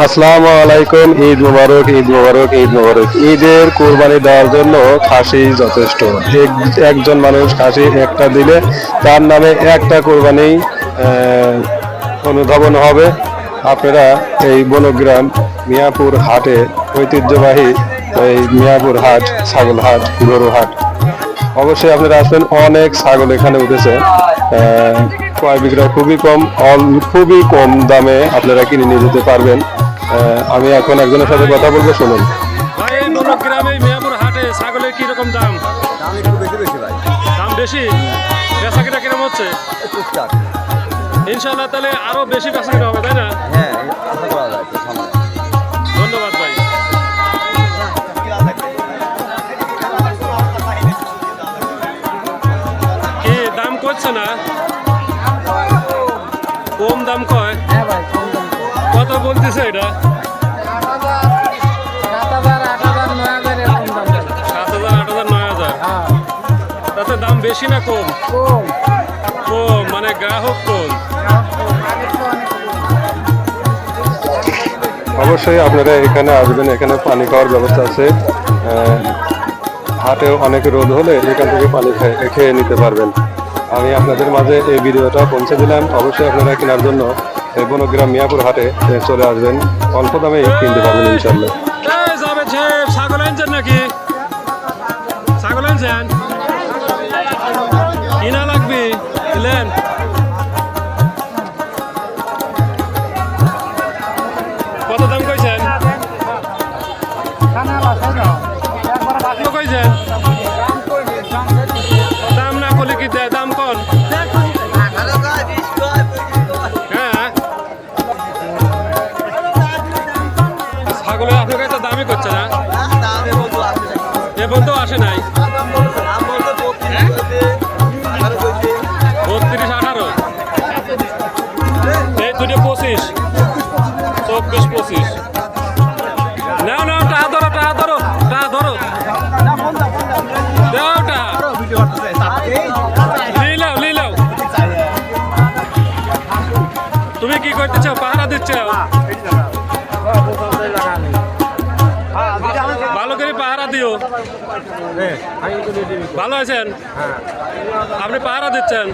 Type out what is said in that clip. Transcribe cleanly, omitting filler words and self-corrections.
আসসালামু আলাইকুম। ঈদ মোবারক, ঈদ মোবারক, ঈদ মোবারক। ঈদের কোরবানি দেওয়ার জন্য খাসি যথেষ্ট। একজন মানুষ খাসি একটা দিলে তার নামে একটা কোরবানি অনুধাবন হবে। আপনারা এই বনগ্রাম মিয়াপুর হাটে ঐতিহ্যবাহী এই মিয়াপুর হাট, ছাগল হাট, গরু হাট, অবশ্যই আপনারা আসবেন। অনেক ছাগল এখানে উঠেছে, ক্রয় বিক্রয় খুবই কম দামে আপনারা কিনে নিয়ে যেতে পারবেন। আমি এখন একজনের সাথে কথা বলবো, শুনুন। ভাই এই বনগ্রামে মিয়াপুর হাটে ছাগলের কি রকম দাম? দাম একটু বেশি বেশি ভাই। দাম বেশি? বেচা কিনা কিরকম হচ্ছে? টুকটাক। ইনশাআল্লাহ তাহলে আরো বেশি বেচা কিনা হবে, তাই না? হ্যাঁ, আশা করা যায় তো সামনে। ধন্যবাদ ভাই। কি দাম করছে না? কম দাম কয়? হ্যাঁ ভাই, কম দাম তো। কত বলতেছে এটা? 7,000, 8,000, 9,000 এরকম দাম বলে। 7,000, 8,000, 9,000। হ্যাঁ, তাতে দাম বেশি না কম? কম। কম মানে গ্রাহক কম। আগের তো অনেক কম। অবশ্যই আপনারা এখানে আসবেন, এখানে পানি খাওয়ার ব্যবস্থা আছে। হাটে অনেক রোদ হলে এখান থেকে পানি খেয়ে নিতে পারবেন। আমি আপনাদের মাঝে এই ভিডিওটা পৌঁছে দিলাম। অবশ্যই আপনারা কেনার জন্য এই বনগ্রাম মিয়াপুর হাটে চলে আসবেন, অল্প দামে কিনতে পারবেন ইনশাল্লাহ। এই যাবে ছাগল আনছেন নাকি? ছাগল আনছেন? কিনা লাগবে দিলেন? কত দাম কইছেন? খানা বাসায় দাও। একবারে কত কইছেন? দাম কইলে, দাম কইলে। দাম না করলে কি দেয়? দাম কন। হ্যাঁ, ছাগলের আপনার কাছে দামই করছে না? এ বলতেও আসে নাই। 32, 18, এই দুটো 25, 24, 25। নাও নাও, টা ধরো, টা ধরো, টা ধরো, দাও টা, লিলাও লিলাও। তুমি কি করতেছ? পাহারা দিচ্ছ? ভালো করে পাহারা দিও। ভালো আছেন? আপনি পাহারা দিচ্ছেন?